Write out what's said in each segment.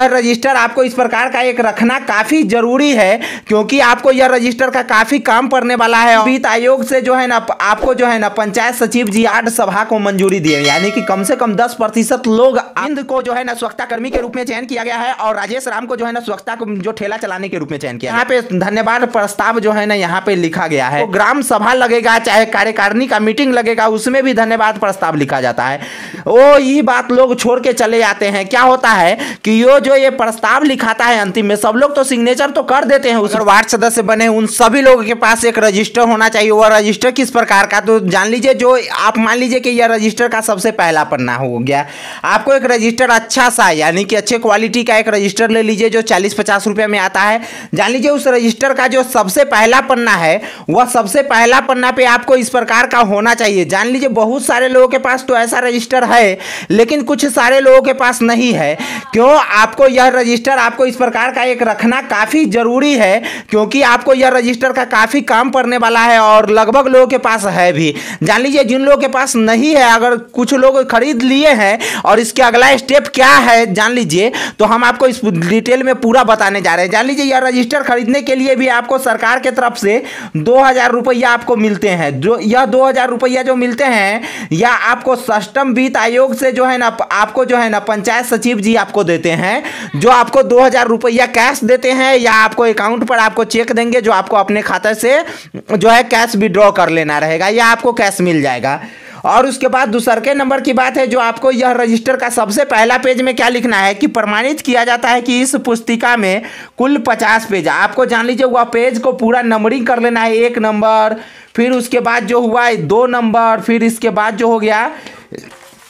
Register आपको इस प्रकार का एक रखना काफी जरूरी है, क्योंकि आपको यह रजिस्टर का काफी काम पड़ने वाला है। वित्त आयोग से जो है ना आपको जो है ना पंचायत सचिव जी 8 सभा को मंजूरी दिए, यानी कि कम से कम 10% लोग इंद को जो है ना स्वच्छता कर्मी के रूप में चयन किया गया है और राजेश राम को जो है ना स्वच्छता को जो ठेला चलाने के रूप में चयन किया। यहाँ पे धन्यवाद प्रस्ताव जो है ना यहाँ पे लिखा गया है। तो ग्राम सभा लगेगा चाहे कार्यकारिणी का मीटिंग लगेगा, उसमें भी धन्यवाद प्रस्ताव लिखा जाता है। वो यही बात लोग छोड़ के चले जाते हैं। क्या होता है कि ये प्रस्ताव लिखाता है अंतिम में, सब लोग तो सिग्नेचर तो कर देते हैं। उस वार्ड सदस्य बने उन सभी लोगों के पास एक रजिस्टर होना चाहिए। वह रजिस्टर किस प्रकार का, तो जान लीजिए, जो आप मान लीजिए कि यह रजिस्टर का सबसे पहला पन्ना हो गया। आपको एक रजिस्टर अच्छा सा यानी कि अच्छे क्वालिटी का एक रजिस्टर ले लीजिए जो 40-50 रुपये में आता है। जान लीजिए उस रजिस्टर का जो सबसे पहला पन्ना है वह सबसे पहला पन्ना पे आपको इस प्रकार का होना चाहिए। जान लीजिए बहुत सारे लोगों के पास तो ऐसा रजिस्टर है, लेकिन कुछ सारे लोगों के पास नहीं है। क्यों? आपको यह रजिस्टर आपको इस प्रकार का एक रखना काफी जरूरी है, क्योंकि आपको यह रजिस्टर का काफी काम पड़ने वाला है और लगभग लोगों के पास है भी। जान लीजिए जिन लोगों के पास नहीं है, अगर कुछ लोग खरीद लिए हैं और इसके अगला स्टेप क्या है जान लीजिए, तो हम आपको इस डिटेल में पूरा बताने जा रहे हैं। जान लीजिए यह रजिस्टर खरीदने के लिए भी आपको सरकार की तरफ से 2000 रुपया आपको मिलते हैं। जो यह 2000 रुपया जो मिलते हैं या आपको सष्टम वित्त आयोग से जो है ना आपको जो है ना पंचायत सचिव जी आपको देते हैं, जो आपको 2000 रुपया कैश देते हैं या आपको अकाउंट पर आपको चेक देंगे, जो आपको अपने खाते से जो है कैश विड्रॉ कर लेना रहेगा या आपको कैश मिल जाएगा। और उसके बाद दूसरे नंबर की बात है, जो आपको यह रजिस्टर का सबसे पहला पेज में क्या लिखना है कि प्रमाणित किया जाता है कि इस पुस्तिका में कुल 50 पेज। आपको जान लीजिए वह पेज को पूरा नंबरिंग कर लेना है, 1 नंबर, फिर उसके बाद जो हुआ 2 नंबर, फिर इसके बाद जो हो गया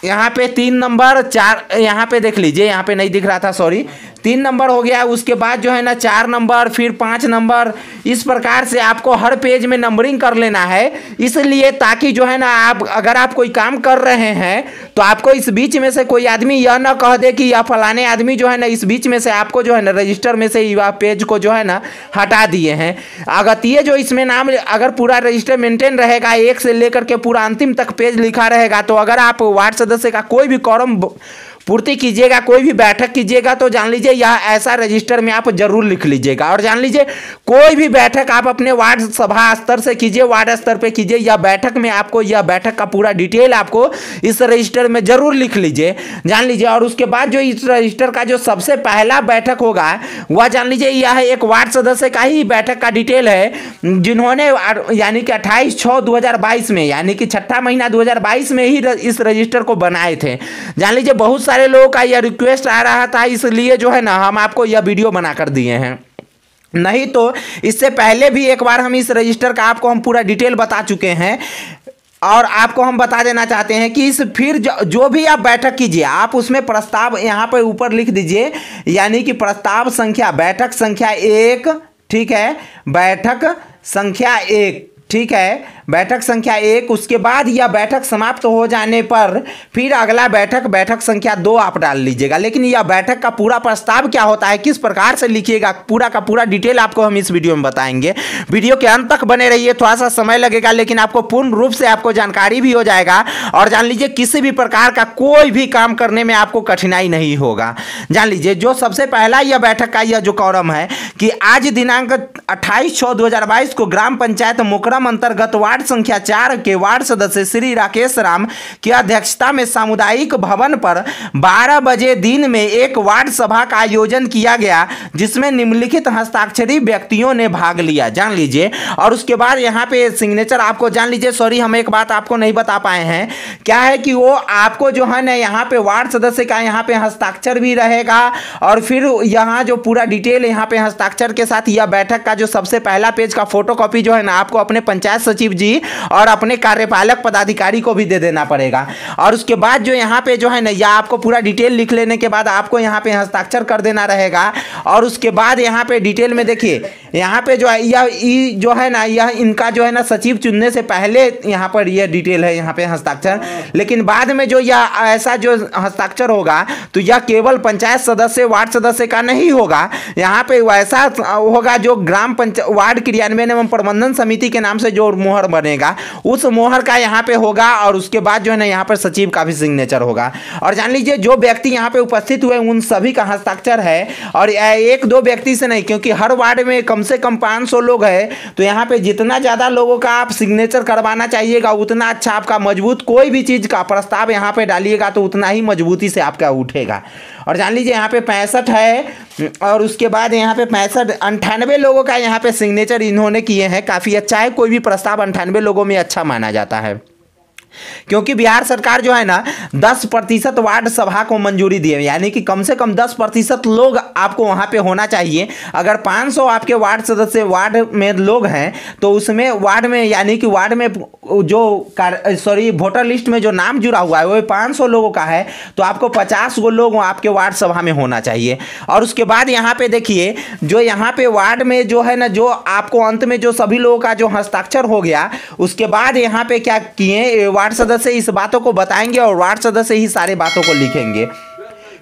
यहाँ पे 3 नंबर, 4, यहाँ पे देख लीजिए, यहाँ पे नहीं दिख रहा था, सॉरी, 3 नंबर हो गया। उसके बाद जो है ना 4 नंबर, फिर 5 नंबर, इस प्रकार से आपको हर पेज में नंबरिंग कर लेना है। इसलिए ताकि जो है ना आप अगर आप कोई काम कर रहे हैं तो आपको इस बीच में से कोई आदमी यह ना कह दे कि यह फलाने आदमी जो है ना इस बीच में से आपको जो है ना रजिस्टर में से यह पेज को जो है ना हटा दिए हैं। अगर ये जो इसमें नाम अगर पूरा रजिस्टर मेंटेन रहेगा, 1 से लेकर के पूरा अंतिम तक पेज लिखा रहेगा, तो अगर आप वार्ड सदस्य का कोई भी कॉरम पूर्ति कीजिएगा, कोई भी बैठक कीजिएगा, तो जान लीजिए यह ऐसा रजिस्टर में आप जरूर लिख लीजिएगा। और जान लीजिए कोई भी बैठक आप अपने वार्ड सभा स्तर से कीजिए, वार्ड स्तर पे कीजिए, या बैठक में आपको यह बैठक का पूरा डिटेल आपको इस रजिस्टर में जरूर लिख लीजिए, जान लीजिए। और उसके बाद जो इस रजिस्टर का जो सबसे पहला बैठक होगा वह जान लीजिए यह एक वार्ड सदस्य का ही बैठक का डिटेल है, जिन्होंने यानी कि 28/6/2022 में यानी कि 6ठा महीना 2022 में ही इस रजिस्टर को बनाए थे। जान लीजिए बहुत सारे लोगों का यह रिक्वेस्ट आ रहा था, इसलिए जो है ना हम आपको यह वीडियो बनाकर दिए हैं। नहीं तो इससे पहले भी एक बार हम इस रजिस्टर का आपको हम पूरा डिटेल बता चुके हैं और आपको हम बता देना चाहते हैं कि इस फिर जो भी आप बैठक कीजिए आप उसमें प्रस्ताव यहाँ पर ऊपर लिख दीजिए, यानी कि प्रस्ताव संख्या बैठक संख्या 1, ठीक है, बैठक संख्या 1, ठीक है, बैठक संख्या 1। उसके बाद यह बैठक समाप्त हो जाने पर फिर अगला बैठक संख्या 2 आप डाल लीजिएगा। लेकिन यह बैठक का पूरा प्रस्ताव क्या होता है, किस प्रकार से लिखिएगा, पूरा का पूरा डिटेल आपको हम इस वीडियो में बताएंगे। वीडियो के अंत तक बने रहिए, थोड़ा सा समय लगेगा लेकिन आपको पूर्ण रूप से आपको जानकारी भी हो जाएगा। और जान लीजिए किसी भी प्रकार का कोई भी काम करने में आपको कठिनाई नहीं होगा। जान लीजिए जो सबसे पहला यह बैठक का यह जो कॉलम है कि आज दिनांक 28/6/2022 को ग्राम पंचायत मुकरम अंतर्गत वार्ड संख्या 4 के वार्ड सदस्य श्री राकेश राम की अध्यक्षता में सामुदायिक भवन पर 12 बजे दिन में एक वार्ड सभा का आयोजन किया गया, जिसमें निम्नलिखित हस्ताक्षरी व्यक्तियों ने भाग लिया, जान लीजिए। और उसके बाद यहाँ पे सिग्नेचर आपको जान लीजिए, सॉरी हम एक बात आपको नहीं बता पाए हैं, क्या है कि वो आपको जो है ना यहाँ पे वार्ड सदस्य का यहाँ पे हस्ताक्षर भी रहेगा और फिर यहाँ जो पूरा डिटेल यहाँ पे हस्ताक्षर के साथ यह बैठक का जो सबसे पहला पेज का फोटोकॉपी जो है ना आपको अपने पंचायत सचिव जी और अपने कार्यपालक पदाधिकारी को भी दे देना पड़ेगा। और उसके बाद जो यहाँ पे जो है ना यह आपको पूरा डिटेल लिख लेने के बाद आपको यहाँ पे हस्ताक्षर कर देना रहेगा। और उसके बाद यहाँ पे डिटेल में देखिए यहाँ पे जो है यह जो है ना यह इनका जो है ना सचिव चुनने से पहले यहाँ पर यह डिटेल है यहाँ पे हस्ताक्षर, लेकिन बाद में जो यह ऐसा जो हस्ताक्षर होगा तो यह केवल पंचायत सदस्य वार्ड सदस्य का नहीं होगा, यहाँ पे वैसा होगा जो ग्राम ग्राम वार्ड क्रियान्वयन एवं प्रबंधन समिति के नाम से जो मोहर बनेगा उस मोहर का यहाँ पे होगा, और उसके बाद जो है ना यहाँ पर सचिव का भी सिग्नेचर होगा। और जान लीजिए जो व्यक्ति यहाँ पे उपस्थित हुए उन सभी का हस्ताक्षर है, और एक दो व्यक्ति से नहीं, क्योंकि हर वार्ड में कम से कम 500 लोग हैं, तो यहाँ पे जितना ज़्यादा लोगों का आप सिग्नेचर करवाना चाहिएगा उतना अच्छा आपका मजबूत कोई भी चीज़ का प्रस्ताव यहाँ पे डालिएगा तो उतना ही मजबूती से आपका उठेगा। और जान लीजिए यहाँ पे 65 है, और उसके बाद यहाँ पे 98 लोगों का यहाँ पे सिग्नेचर इन्होंने किए हैं। काफ़ी अच्छा है, कोई भी प्रस्ताव 98 लोगों में अच्छा माना जाता है, क्योंकि बिहार सरकार जो है ना 10% वार्ड सभा को मंजूरी दी है, यानी कि कम से कम 10% लोग आपको वहां पे होना चाहिए। अगर 500 आपके वार्ड सदस्य वार्ड में लोग हैं तो उसमें वार्ड में यानी कि वार्ड में जो वोटर लिस्ट में जो नाम जुड़ा हुआ है वो 500 लोगों का है, तो आपको 50 गो लोग आपके वार्ड सभा में होना चाहिए। और उसके बाद यहाँ पे देखिए जो यहाँ पे वार्ड में जो है ना जो आपको अंत में जो सभी लोगों का जो हस्ताक्षर हो गया, उसके बाद यहाँ पे क्या किए वार्ड सदस्य इस बातों को बताएंगे और वार्ड सदस्य ही सारे बातों को लिखेंगे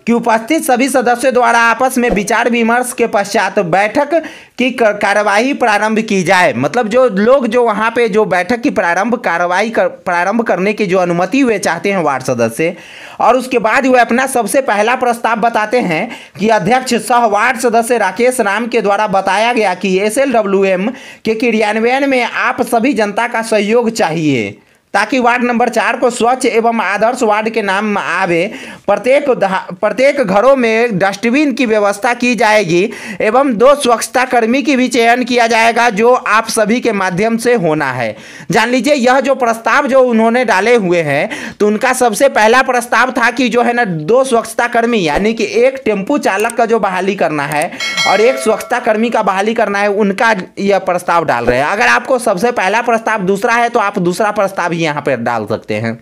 कि उपस्थित सभी सदस्यों द्वारा आपस में विचार विमर्श के पश्चात बैठक की कार्यवाही प्रारंभ की जाए। मतलब जो लोग जो वहाँ पे जो बैठक की प्रारंभ करने की जो अनुमति वे चाहते हैं वार्ड सदस्य, और उसके बाद वे अपना सबसे पहला प्रस्ताव बताते हैं कि अध्यक्ष सह वार्ड सदस्य राकेश राम के द्वारा बताया गया कि SLWM के क्रियान्वयन में आप सभी जनता का सहयोग चाहिए ताकि वार्ड नंबर 4 को स्वच्छ एवं आदर्श वार्ड के नाम आवे। प्रत्येक घरों में डस्टबिन की व्यवस्था की जाएगी एवं 2 स्वच्छता कर्मी की भी चयन किया जाएगा जो आप सभी के माध्यम से होना है। जान लीजिए यह जो प्रस्ताव जो उन्होंने डाले हुए हैं तो उनका सबसे पहला प्रस्ताव था कि जो है ना 2 स्वच्छता कर्मी यानी कि एक टेम्पू चालक का जो बहाली करना है और एक स्वच्छता कर्मी का बहाली करना है, उनका यह प्रस्ताव डाल रहे हैं। अगर आपको सबसे पहला प्रस्ताव दूसरा है तो आप दूसरा प्रस्ताव यहाँ पर डाल सकते हैं।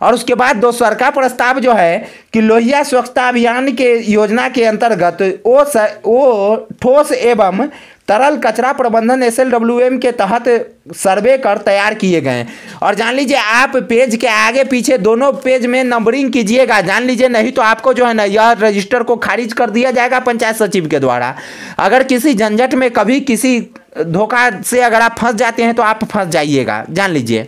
और उसके बाद दूसरा का प्रस्ताव जो है कि लोहिया स्वच्छता अभियान के योजना के अंतर्गत वो ठोस एवं तरल कचरा प्रबंधन SLWM के तहत सर्वे कर तैयार किए गए। और जान लीजिए आप पेज के आगे पीछे दोनों पेज में नंबरिंग कीजिएगा, जान लीजिए नहीं तो आपको जो है ना यह रजिस्टर को खारिज कर दिया जाएगा पंचायत सचिव के द्वारा। अगर किसी झंझट में कभी किसी धोखा से अगर आप फंस जाते हैं तो आप फंस जाइएगा, जान लीजिए।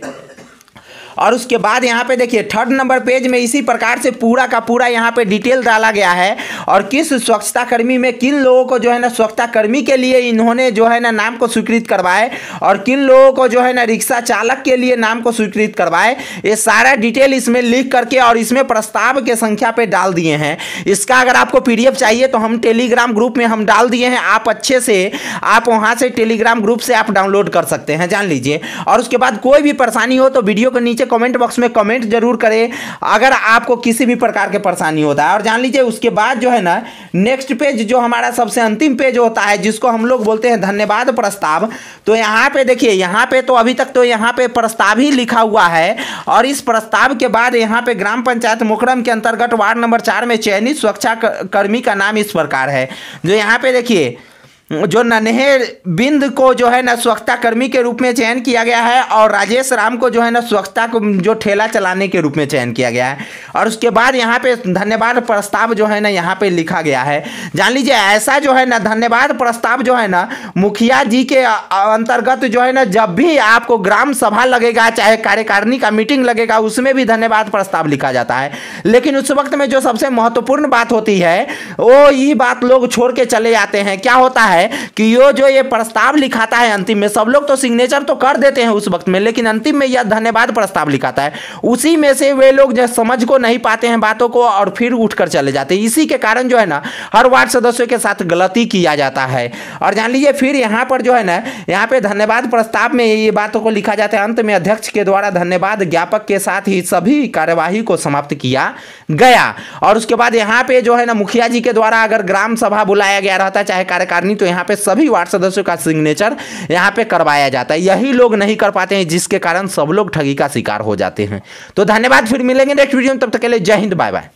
और उसके बाद यहाँ पे देखिए 3rd नंबर पेज में इसी प्रकार से पूरा का पूरा यहाँ पे डिटेल डाला गया है और किस स्वच्छता कर्मी में किन लोगों को जो है ना स्वच्छता कर्मी के लिए इन्होंने जो है ना नाम को स्वीकृत करवाए और किन लोगों को जो है ना रिक्शा चालक के लिए नाम को स्वीकृत करवाए, ये सारा डिटेल इसमें लिख करके और इसमें प्रस्ताव के संख्या पे डाल दिए हैं। इसका अगर आपको PDF चाहिए तो हम टेलीग्राम ग्रुप में हम डाल दिए हैं, आप अच्छे से आप वहाँ से टेलीग्राम ग्रुप से आप डाउनलोड कर सकते हैं, जान लीजिए। और उसके बाद कोई भी परेशानी हो तो वीडियो के नीचे कमेंट बॉक्स में कमेंट जरूर करें अगर आपको किसी भी प्रकार के परेशानी होता है। और जान लीजिए उसके बाद जो है ना नेक्स्ट पेज जो हमारा सबसे अंतिम पेज होता है जिसको हम लोग बोलते हैं धन्यवाद प्रस्ताव। तो यहाँ पे देखिए यहाँ पे तो अभी तक तो यहाँ पे प्रस्ताव ही लिखा हुआ है और इस प्रस्ताव के बाद यहाँ पे ग्राम पंचायत मुकरम के अंतर्गत वार्ड नंबर 4 में चयनित स्वच्छता कर्मी का नाम इस प्रकार है। जो यहाँ पे देखिए जो नन्हे बिंद को जो है ना स्वच्छता कर्मी के रूप में चयन किया गया है और राजेश राम को जो है ना स्वच्छता को जो ठेला चलाने के रूप में चयन किया गया है। और उसके बाद यहाँ पे धन्यवाद प्रस्ताव जो है ना यहाँ पे लिखा गया है। जान लीजिए ऐसा जो है ना धन्यवाद प्रस्ताव जो है ना मुखिया जी के अंतर्गत जो है ना जब भी आपको ग्राम सभा लगेगा चाहे कार्यकारिणी का मीटिंग लगेगा उसमें भी धन्यवाद प्रस्ताव लिखा जाता है। लेकिन उस वक्त में जो सबसे महत्वपूर्ण बात होती है वो यही बात लोग छोड़ के चले जाते हैं। क्या होता है कि ये प्रस्ताव लिखाता है अंतिम में, सब लोग तो सिग्नेचर तो कर देते हैं उस वक्त में, लेकिन अंतिम में यह धन्यवाद प्रस्ताव लिखाता है। उसी में से वे लोग जो समझ को नहीं पाते हैं बातों को और फिर उठकर चले जाते हैं। इसी के कारण जो है ना हर वार्ड सदस्यों के साथ गलती किया जाता है। और जान लीजिए फिर यहाँ पर जो है ना यहाँ पे धन्यवाद प्रस्ताव में ये बातों को लिखा जाता है। अंत में अध्यक्ष के द्वारा धन्यवाद ज्ञापक के साथ ही सभी कार्यवाही को समाप्त किया गया। और उसके बाद यहाँ पे जो है ना मुखिया जी के द्वारा अगर ग्राम सभा बुलाया गया रहता चाहे कार्यकारिणी तो यहाँ पे सभी वार्ड सदस्यों का सिग्नेचर यहाँ पे करवाया जाता है। यही लोग नहीं कर पाते हैं जिसके कारण सब लोग ठगी का शिकार हो जाते हैं। तो धन्यवाद, फिर मिलेंगे नेक्स्ट वीडियो में, तब तक के लिए जय हिंद, बाय बाय।